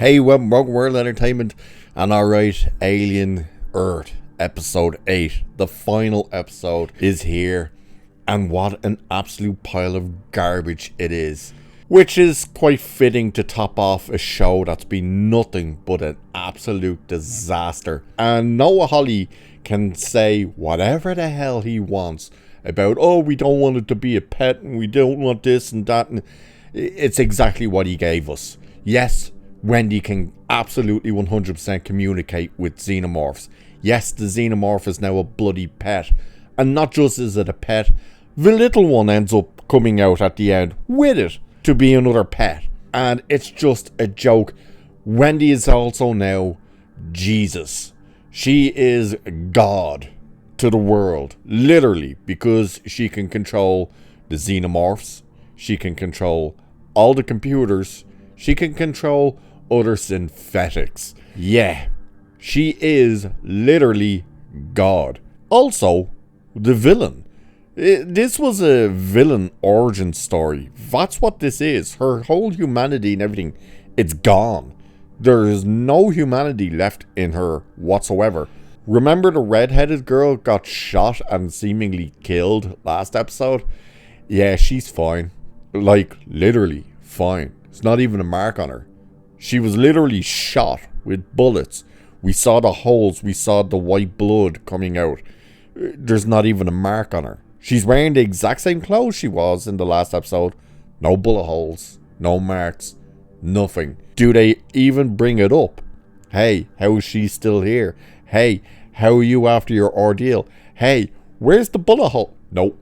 Hey, welcome to World Entertainment, and alright, Alien Earth, episode 8, the final episode is here, and what an absolute pile of garbage it is. Which is quite fitting to top off a show that's been nothing but an absolute disaster. And Noah Hawley can say whatever the hell he wants about, oh, we don't want it to be a pet, and we don't want this and that, and it's exactly what he gave us. Yes, Wendy can absolutely 100% communicate with xenomorphs. Yes, the xenomorph is now a bloody pet. And not just is it a pet, the little one ends up coming out at the end with it to be another pet. And it's just a joke. Wendy is also now Jesus. She is God to the world, literally, because she can control the xenomorphs. She can control all the computers. She can control other synthetics. Yeah, she is literally God. Also, the villain. This was a villain origin story. That's what this is. Her whole humanity and everything, it's gone. There is no humanity left in her whatsoever. Remember the redheaded girl got shot and seemingly killed last episode? Yeah, she's fine. Like, literally fine. It's not even a mark on her. She was literally shot with bullets. We saw the holes. We saw the white blood coming out. There's not even a mark on her. She's wearing the exact same clothes she was in the last episode. No bullet holes. No marks. Nothing. Do they even bring it up? Hey, how is she still here? Hey, how are you after your ordeal? Hey, where's the bullet hole? Nope.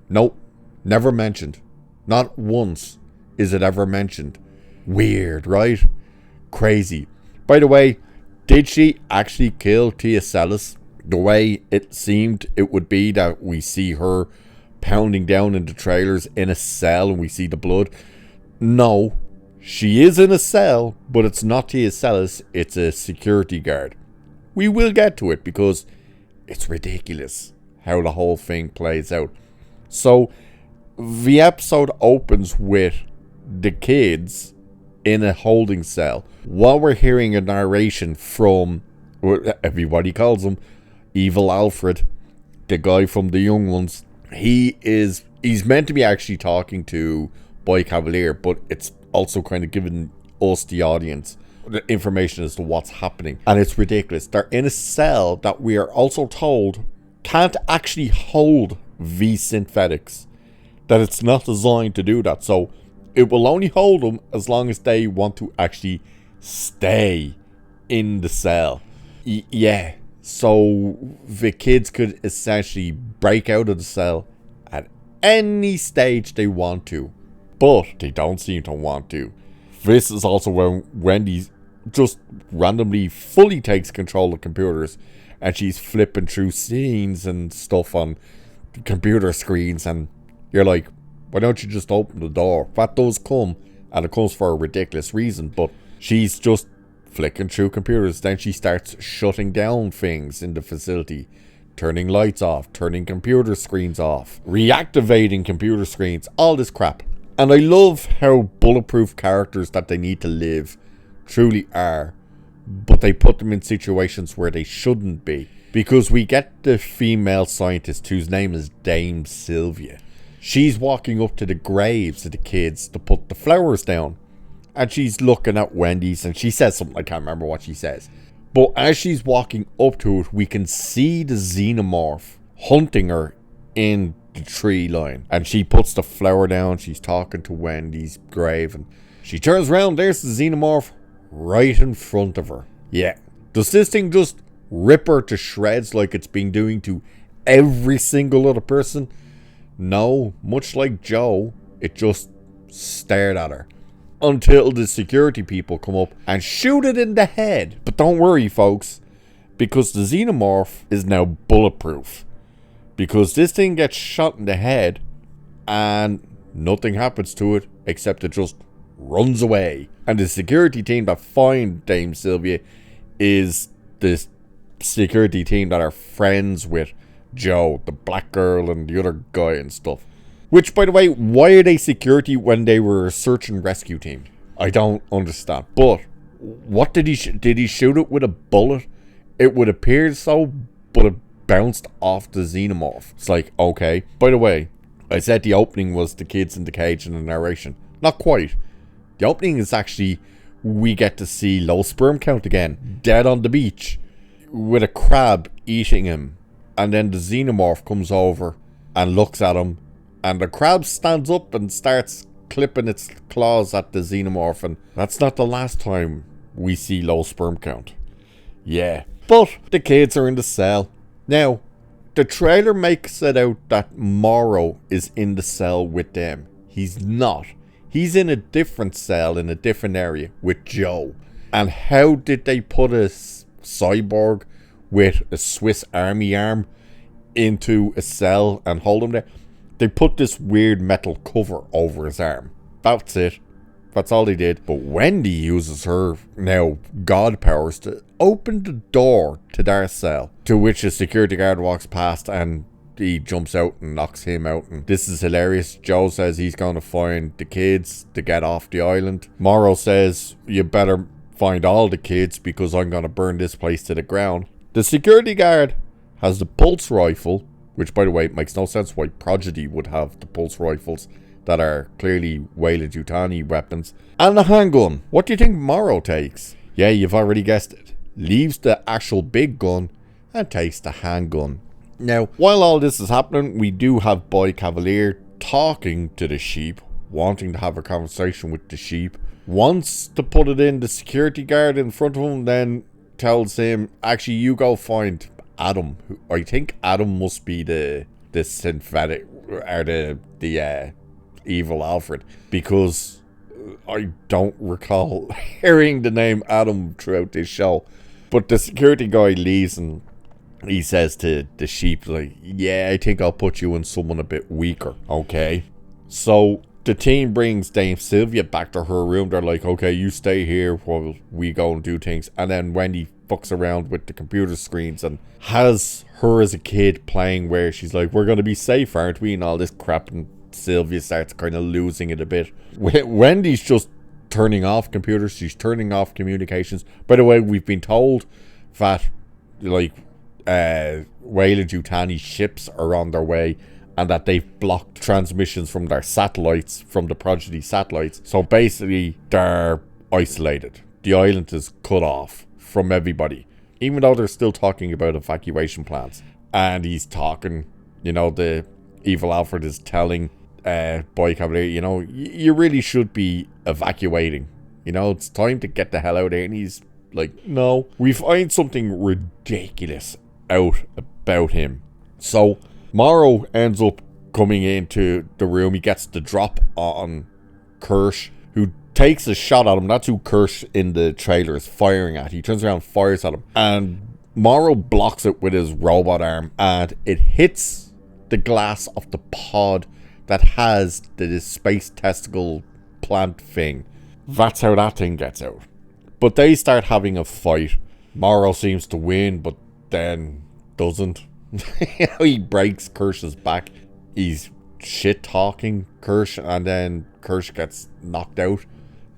Nope. Never mentioned. Not once is it ever mentioned. Weird, right? Crazy. By the way, did she actually kill Tia Celis the way it seemed it would be, that we see her pounding down in the trailers in a cell and we see the blood? No, she is in a cell, but it's not Tia Celis, it's a security guard. We will get to it because it's ridiculous how the whole thing plays out. So the episode opens with the kids in a holding cell while we're hearing a narration from, everybody calls him Evil Alfred, the guy from The Young Ones. He's meant to be actually talking to Boy Cavalier, but it's also kind of giving us, the audience, the information as to what's happening. And it's ridiculous. They're in a cell that we are also told can't actually hold these synthetics, that it's not designed to do that. So it will only hold them as long as they want to actually stay in the cell. Yeah, so the kids could essentially break out of the cell at any stage they want to, but they don't seem to want to. This is also when Wendy just randomly fully takes control of computers, and she's flipping through scenes and stuff on computer screens, and you're like, why don't you just open the door? That does come, and it comes for a ridiculous reason, but she's just flicking through computers. Then she starts shutting down things in the facility, turning lights off, turning computer screens off, reactivating computer screens, all this crap. And I love how bulletproof characters that they need to live truly are, but they put them in situations where they shouldn't be. Because we get the female scientist whose name is Dame Sylvia. She's walking up to the graves of the kids to put the flowers down. And she's looking at Wendy's and she says something, I can't remember what she says. But as she's walking up to it, we can see the xenomorph hunting her in the tree line. And she puts the flower down, she's talking to Wendy's grave, and she turns around, there's the xenomorph right in front of her. Yeah. Does this thing just rip her to shreds like it's been doing to every single other person? No, much like Joe, it just stared at her until the security people come up and shoot it in the head. But don't worry, folks, because the xenomorph is now bulletproof. Because this thing gets shot in the head and nothing happens to it except it just runs away. And the security team that find Dame Sylvia is the security team that are friends with Joe, the black girl, and the other guy and stuff. Which, by the way, why are they security when they were a search and rescue team? I don't understand. But what did he did he shoot it with a bullet? It would appear so, but it bounced off the xenomorph. It's like, okay. By the way, I said the opening was the kids in the cage and the narration. Not quite. The opening is actually, we get to see low sperm count again, dead on the beach, with a crab eating him. And then the xenomorph comes over and looks at him, and the crab stands up and starts clipping its claws at the xenomorph. And that's not the last time we see low sperm count. Yeah. But the kids are in the cell. Now, the trailer makes it out that Morrow is in the cell with them. He's not. He's in a different cell in a different area with Joe. And how did they put a cyborg with a Swiss Army arm into a cell and hold him there? They put this weird metal cover over his arm. That's it. That's all they did. But Wendy uses her now god powers to open the door to their cell, to which a security guard walks past and he jumps out and knocks him out. And this is hilarious. Joe says he's going to find the kids to get off the island. Morrow says, you better find all the kids because I'm going to burn this place to the ground. The security guard has the pulse rifle, which, by the way, makes no sense why Prodigy would have the pulse rifles that are clearly Weyland-Yutani weapons, and the handgun. What do you think Morrow takes? Yeah, you've already guessed it. Leaves the actual big gun and takes the handgun. Now, while all this is happening, we do have Boy Cavalier talking to the sheep, wanting to have a conversation with the sheep. Wants to put it in the security guard in front of him, then tells him, actually, you go find Adam. I think Adam must be the synthetic, or the evil Alfred, because I don't recall hearing the name Adam throughout this show. But the security guy leaves and he says to the sheep, like, yeah, I think I'll put you in someone a bit weaker. Okay. So the team brings Dame Sylvia back to her room. They're like, okay, you stay here while we go and do things. And then Wendy fucks around with the computer screens and has her as a kid playing where she's like, we're going to be safe, aren't we? And all this crap. And Sylvia starts kind of losing it a bit. Wendy's just turning off computers. She's turning off communications. By the way, we've been told that, like, Weyland-Yutani ships are on their way and that they've blocked transmissions from their satellites, from the Prodigy satellites. So basically, they're isolated. The island is cut off from everybody, even though they're still talking about evacuation plans. And he's talking, you know, the evil Alfred is telling Boy Cavalier, you know, you really should be evacuating. You know, it's time to get the hell out of here. And he's like, no. We find something ridiculous out about him. So Morrow ends up coming into the room. He gets the drop on Kirsch, who takes a shot at him. That's who Kirsch in the trailer is firing at. He turns around and fires at him. And Morrow blocks it with his robot arm. And it hits the glass of the pod that has the space testicle plant thing. That's how that thing gets out. But they start having a fight. Morrow seems to win, but then doesn't. He breaks Kirsch's back. He's shit-talking Kirsch, and then Kirsch gets knocked out.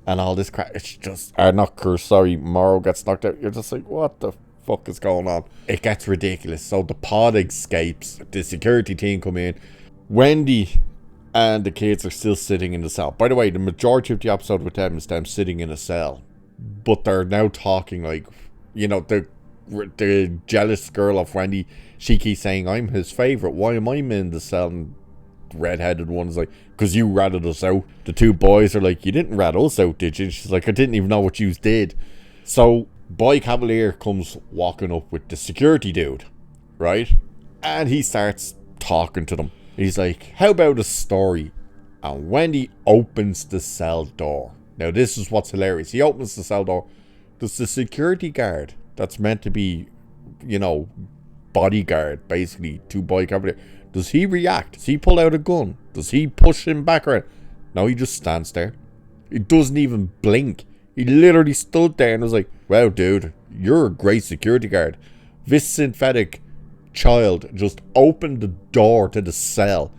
And all this crap. It's just... not Kirsch, sorry. Morrow gets knocked out. You're just like, what the fuck is going on? It gets ridiculous. So the pod escapes. The security team come in. Wendy and the kids are still sitting in the cell. By the way, the majority of the episode with them is them sitting in a cell. But they're now talking like, you know, the jealous girl of Wendy, she keeps saying, I'm his favourite. Why am I in the cell? And the redheaded one's like, because you ratted us out. The two boys are like, you didn't rat us out, did you? She's like, I didn't even know what you did. So Boy Cavalier comes walking up with the security dude, right? And he starts talking to them. He's like, how about a story? And Wendy opens the cell door. Now, this is what's hilarious. He opens the cell door. Does the security guard that's meant to be, you know, bodyguard, basically, to Boy Cavalier, does he react? Does he pull out a gun? Does he push him back around? No, he just stands there. He doesn't even blink. He literally stood there and was like, wow, dude, you're a great security guard. This synthetic child just opened the door to the cell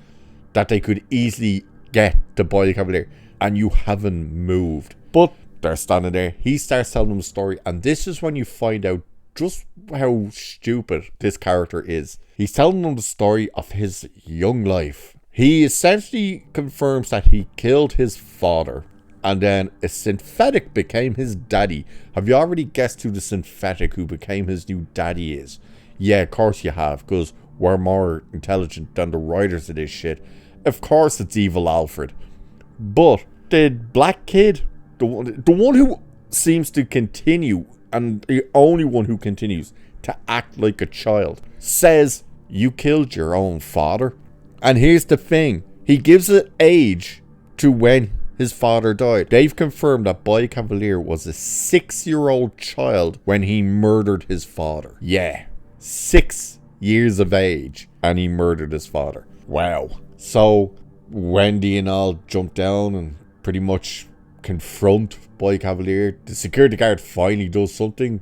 that they could easily get to Boy Cavalier, and you haven't moved. But they're standing there. He starts telling them a story, and this is when you find out just how stupid this character is. He's telling them the story of his young life. He essentially confirms that he killed his father, and then a synthetic became his daddy. Have you already guessed who the synthetic who became his new daddy is? Yeah, of course you have, because we're more intelligent than the writers of this shit. Of course it's Evil Alfred. But the black kid, the one who seems to continue, and the only one who continues to act like a child, says, you killed your own father. And here's the thing, he gives an age to when his father died. They've confirmed that Boy Cavalier was a 6-year-old child when he murdered his father. Yeah, 6 years of age, and he murdered his father. Wow. So Wendy and all jump down and pretty much confront Boy Cavalier. The security guard finally does something.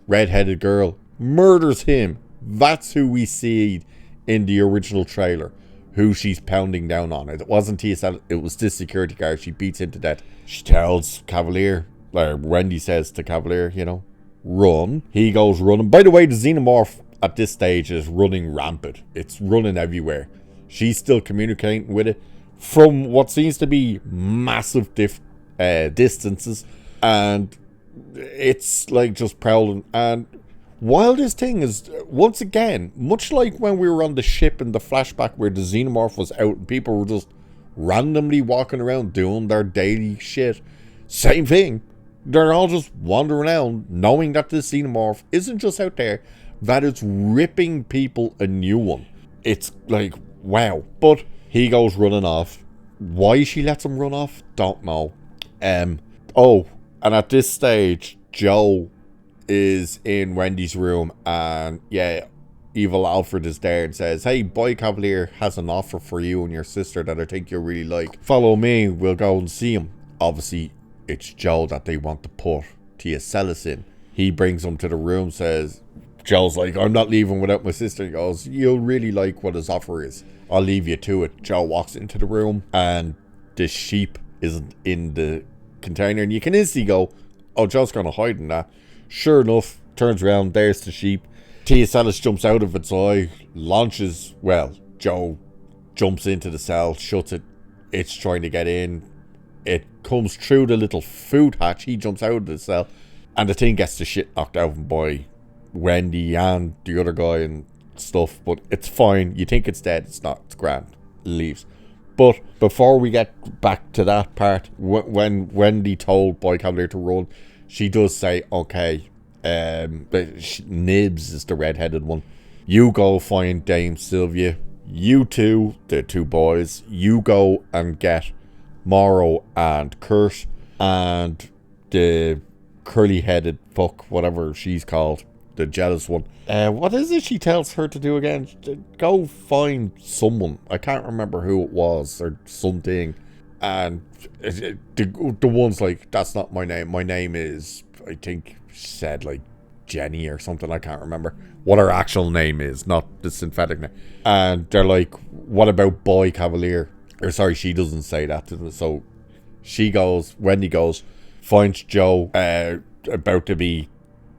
Red-headed girl murders him. That's who we see in the original trailer, who she's pounding down on. It wasn't TSL, it was this security guard. She beats him to death. She tells Cavalier, or Wendy says to Cavalier, you know, run. He goes running. By the way, the xenomorph at this stage is running rampant. It's running everywhere. She's still communicating with it from what seems to be massive distances, and it's like just prowling. And while this thing is, once again, much like when we were on the ship in the flashback where the xenomorph was out and people were just randomly walking around doing their daily shit, same thing. They're all just wandering around knowing that this xenomorph isn't just out there, that it's ripping people a new one. It's like, wow. But he goes running off. Why she lets him run off, don't know. Oh, and at this stage, Joe is in Wendy's room, and yeah, Evil Alfred is there and says, hey, Boy Cavalier has an offer for you and your sister that I think you'll really like. Follow me, we'll go and see him. Obviously, it's Joe that they want to put Celis in. He brings him to the room, says, Joe's like, I'm not leaving without my sister. He goes, you'll really like what his offer is. I'll leave you to it. Joe walks into the room, and the sheep isn't in the container, and you can instantly go, oh, Joe's gonna hide in that. Sure enough, turns around, there's the sheep. Celis jumps out of its eye, launches, well, Joe jumps into the cell, shuts it. It's trying to get in. It comes through the little food hatch. He jumps out of the cell, and the thing gets the shit knocked out of him by Wendy and the other guy and stuff. But it's fine. You think it's dead. It's not. It's grand. It leaves. But before we get back to that part, when Wendy told Boy Cavalier to run, she does say, okay, Nibs is the red-headed one. You go find Dame Sylvia. You two, the two boys, you go and get Morrow and Kurt and the curly-headed fuck, whatever she's called, the jealous one. What is it she tells her to do again? Go find someone. I can't remember who it was or something. And the one's like, that's not my name. My name is, I think she said like Jenny or something. I can't remember what her actual name is, not the synthetic name. And they're like, what about Boy Cavalier? Or sorry, she doesn't say that to them. So she goes, Wendy goes, finds Joe about to be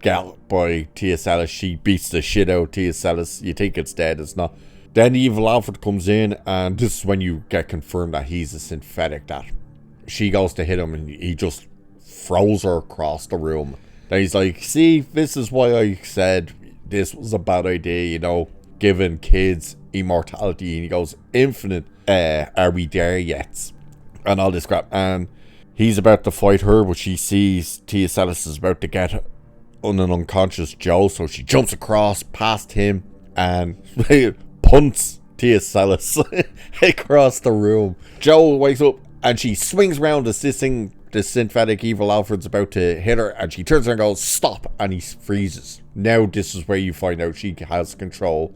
galloped by Celis. She beats the shit out of Celis. You think it's dead, it's not. Then the Evil Alfred comes in, and this is when you get confirmed that he's a synthetic. That she goes to hit him, and he just throws her across the room. Then he's like, see, this is why I said this was a bad idea, you know, giving kids immortality. And he goes, infinite, are we there yet? And all this crap. And he's about to fight her, but she sees Celis is about to get on an unconscious Joe, so she jumps across past him and punts Celis across the room. Joe wakes up and she swings around assisting the synthetic Evil Alfred's about to hit her, and she turns around and goes, stop, and he freezes. Now this is where you find out she has control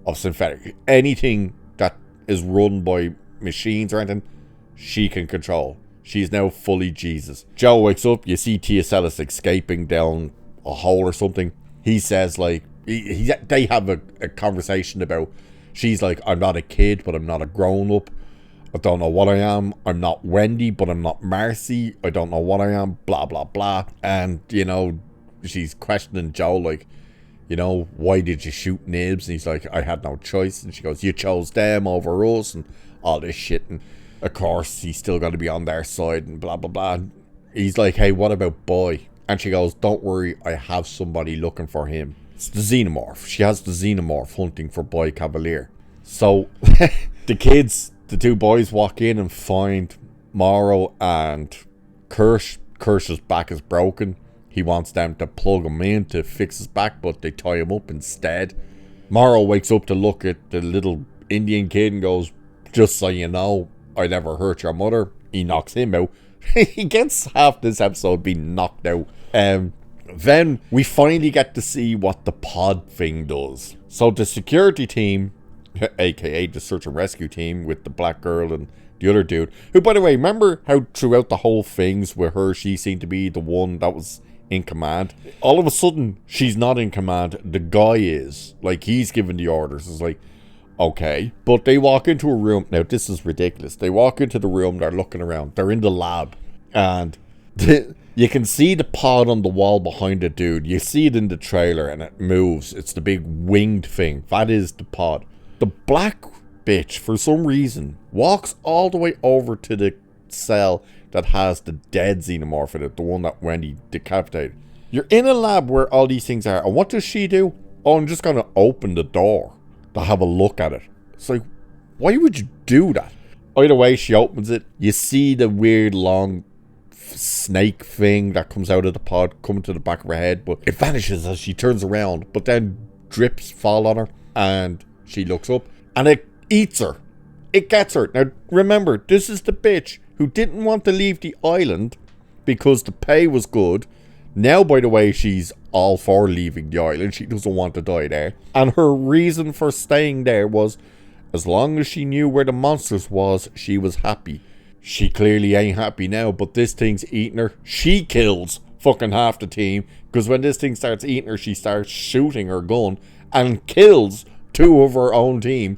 of synthetic. Anything that is run by machines or anything, she can control. She's now fully Jesus. Joe wakes up, you see Celis escaping down a hole or something. He says like, they have a conversation about, she's like, I'm not a kid, but I'm not a grown up. I don't know what I am. I'm not Wendy, but I'm not Marcy. I don't know what I am, blah, blah, blah. And, you know, she's questioning Joe, like, you know, why did you shoot Nibs? And he's like, I had no choice. And she goes, you chose them over us and all this shit. And, of course, he's still got to be on their side and blah, blah, blah. And he's like, hey, what about Boy? And she goes, don't worry, I have somebody looking for him. It's the Xenomorph. She has the Xenomorph hunting for Boy Cavalier. So, the kids, the two boys walk in and find Morrow and Kirsch. Kirsch's back is broken. He wants them to plug him in to fix his back, but they tie him up instead. Morrow wakes up to look at the little Indian kid and goes, just so you know, I never hurt your mother. He knocks him out. He gets half this episode being knocked out. Then we finally get to see what the pod thing does. So the security team, aka the search and rescue team with the black girl and the other dude, who, by the way, remember how throughout the whole things with her, she seemed to be the one that was in command? All of a sudden, she's not in command. The guy is. Like, he's giving the orders. It's like, okay. But they walk into a room. Now, this is ridiculous. They walk into the room. They're looking around. They're in the lab. And you can see the pod on the wall behind the dude. You see it in the trailer and it moves. It's the big winged thing. That is the pod. The black bitch, for some reason, walks all the way over to the cell that has the dead Xenomorph in it. The one that Wendy decapitated. You're in a lab where all these things are. And what does she do? Oh, I'm just going to open the door to have a look at it. It's like, why would you do that? Either way, she opens it. You see the weird long snake thing that comes out of the pod coming to the back of her head, but it vanishes as she turns around. But then drips fall on her and she looks up and it eats her. It gets her. Now remember, this is the bitch who didn't want to leave the island because the pay was good. Now, by the way, she's all for leaving the island. She doesn't want to die there. And her reason for staying there was, as long as she knew where the monsters was, she was happy. She clearly ain't happy now, but this thing's eating her. She kills fucking half the team, because when this thing starts eating her, she starts shooting her gun and kills two of her own team.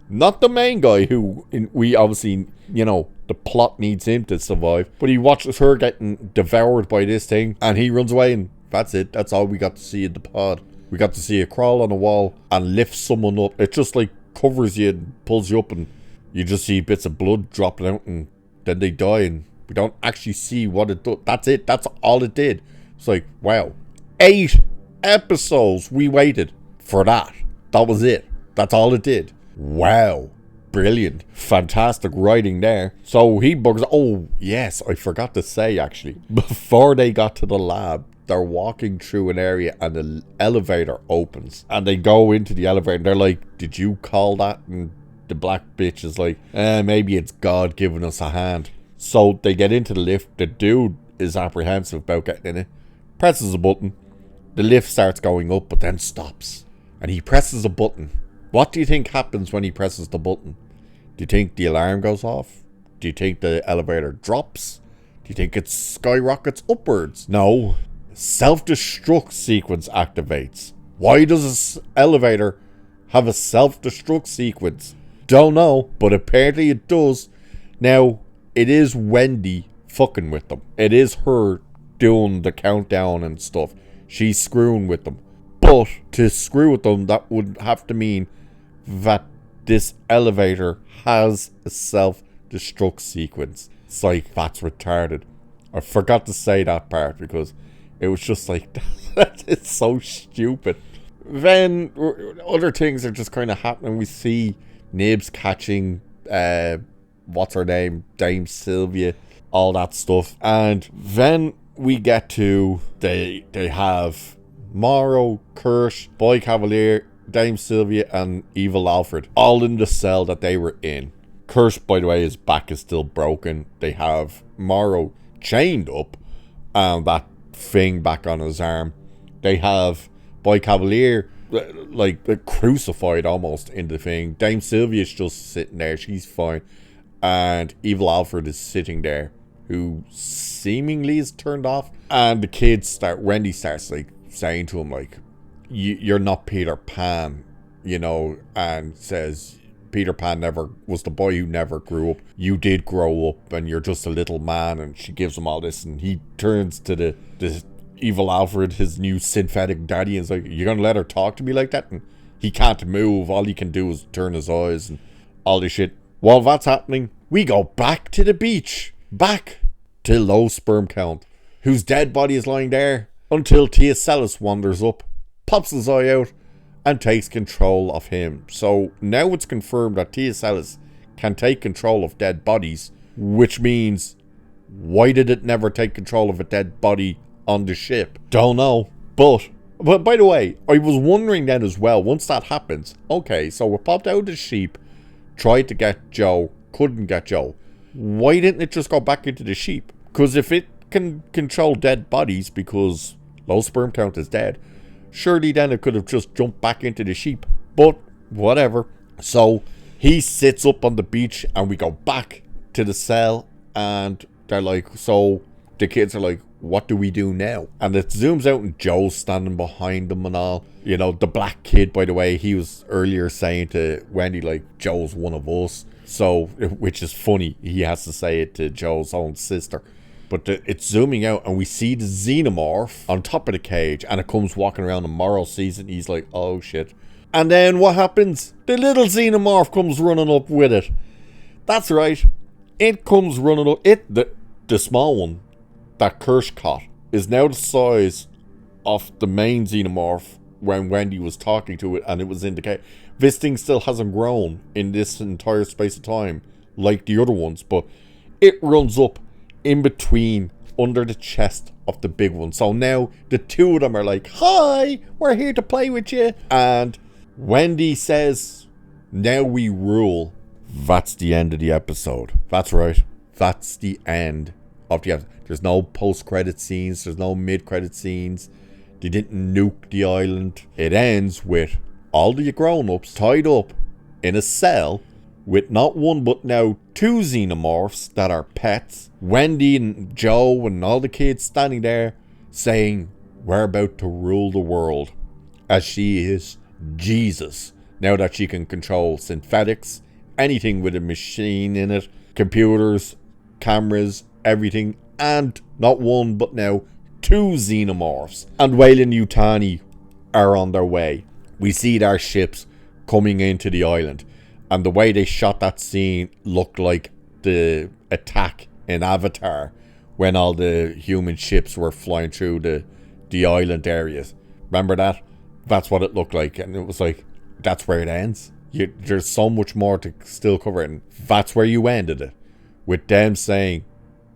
Not the main guy, who we obviously, you know, the plot needs him to survive, but he watches her getting devoured by this thing and he runs away, and that's it. That's all we got to see in the pod. We got to see it crawl on a wall and lift someone up. It just like covers you and pulls you up, and you just see bits of blood dropping out, and then they die, and we don't actually see what it does. That's it. That's all it did. It's like, wow. 8 episodes we waited for that. That was it. That's all it did. Wow. Brilliant. Fantastic writing there. So he bugs. Oh, yes. I forgot to say, actually. Before they got to the lab, they're walking through an area and the elevator opens. And they go into the elevator and they're like, did you call that? And the black bitch is like, maybe it's God giving us a hand. So they get into the lift. The dude is apprehensive about getting in it. Presses a button. The lift starts going up, but then stops. And he presses a button. What do you think happens when he presses the button? Do you think the alarm goes off? Do you think the elevator drops? Do you think it skyrockets upwards? No. Self-destruct sequence activates. Why does this elevator have a self-destruct sequence? Don't know, but apparently it does. Now, it is Wendy fucking with them. It is her doing the countdown and stuff. She's screwing with them. But to screw with them, that would have to mean that this elevator has a self-destruct sequence. It's like, that's retarded. I forgot to say that part because it was just like, it's so stupid. Then other things are just kind of happening. We see Nibs catching, what's her name? Dame Sylvia, all that stuff. And then we get to, they have Morrow, Kirsch, Boy Cavalier, Dame Sylvia, and Evil Alfred all in the cell that they were in. Kirsch, by the way, his back is still broken. They have Morrow chained up and that thing back on his arm. They have Boy Cavalier like crucified almost in the thing. Dame Sylvia's just sitting there. She's fine. And Evil Alfred is sitting there, who seemingly is turned off. And the kids Wendy starts like saying to him like, you're not Peter Pan, you know, and says Peter Pan never was the boy who never grew up. You did grow up and you're just a little man. And she gives him all this, and he turns to the evil Alfred, his new synthetic daddy, and is like, you're gonna let her talk to me like that? And he can't move. All he can do is turn his eyes and all this shit. While that's happening, we go back to the beach. Back to low sperm count, whose dead body is lying there, until Teocelis wanders up, pops his eye out, and takes control of him. So now it's confirmed that Teocelis can take control of dead bodies, which means, why did it never take control of a dead body on the ship? Don't know. But by the way, I was wondering then as well, once that happens, okay, so we popped out the sheep, tried to get Joe, couldn't get Joe. Why didn't it just go back into the sheep? Because if it can control dead bodies because low sperm count is dead, surely then it could have just jumped back into the sheep. But whatever. So he sits up on the beach and we go back to the cell, and they're like, so the kids are like, what do we do now? And it zooms out and Joe's standing behind them and all. You know, the black kid, by the way, he was earlier saying to Wendy, like, Joe's one of us. So, which is funny. He has to say it to Joe's own sister. But it's zooming out and we see the xenomorph on top of the cage, and it comes walking around, and Morrow sees it and he's like, oh shit. And then what happens? The little xenomorph comes running up with it. That's right. It comes running up. The small one, that Kirsch caught, is now the size of the main xenomorph when Wendy was talking to it and it was in the cage. This thing still hasn't grown in this entire space of time like the other ones, but it runs up in between under the chest of the big one. So now the two of them are like, hi, we're here to play with you. And Wendy says, now we rule. That's the end of the episode. That's right. That's the end of the episode. There's no post-credit scenes. There's no mid-credit scenes. They didn't nuke the island. It ends with all the grown-ups tied up in a cell with not one but now two xenomorphs that are pets. Wendy and Joe and all the kids standing there saying, we're about to rule the world, as she is Jesus, now that she can control synthetics, anything with a machine in it, computers, cameras, everything, and not one but now two xenomorphs. And Weyland Yutani are on their way. We see their ships coming into the island, and the way they shot that scene looked like the attack in Avatar when all the human ships were flying through the island areas. Remember that? That's what it looked like, and it was like, that's where it ends. There's so much more to still cover, and that's where you ended it, with them saying,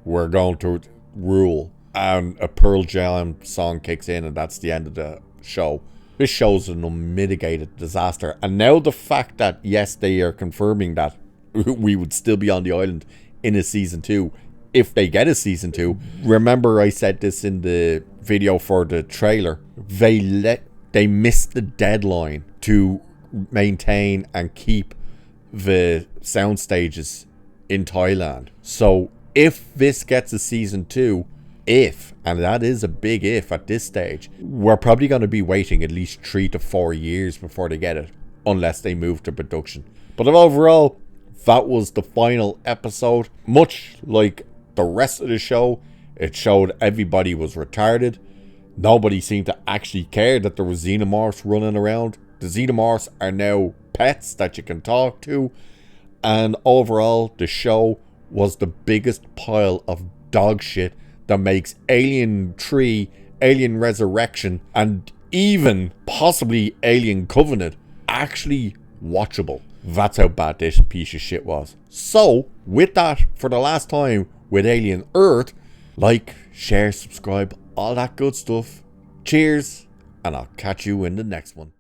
we're going to rule, and a Pearl Jam song kicks in, and that's the end of the show. This show's an unmitigated disaster. And now the fact that, yes, they are confirming that we would still be on the island in a season 2, if they get a season 2. Remember I said this in the video for the trailer. They missed the deadline to maintain and keep the sound stages in Thailand. So if this gets a season 2, and that is a big if at this stage, we're probably going to be waiting at least 3 to 4 years before they get it, unless they move to production. But overall, that was the final episode. Much like the rest of the show, it showed everybody was retarded. Nobody seemed to actually care that there was xenomorphs running around. The xenomorphs are now pets that you can talk to. And overall, the show was the biggest pile of dog shit that makes Alien 3, Alien Resurrection, and even possibly Alien Covenant actually watchable. That's how bad this piece of shit was. So, with that, for the last time with Alien Earth, like, share, subscribe, all that good stuff. Cheers, and I'll catch you in the next one.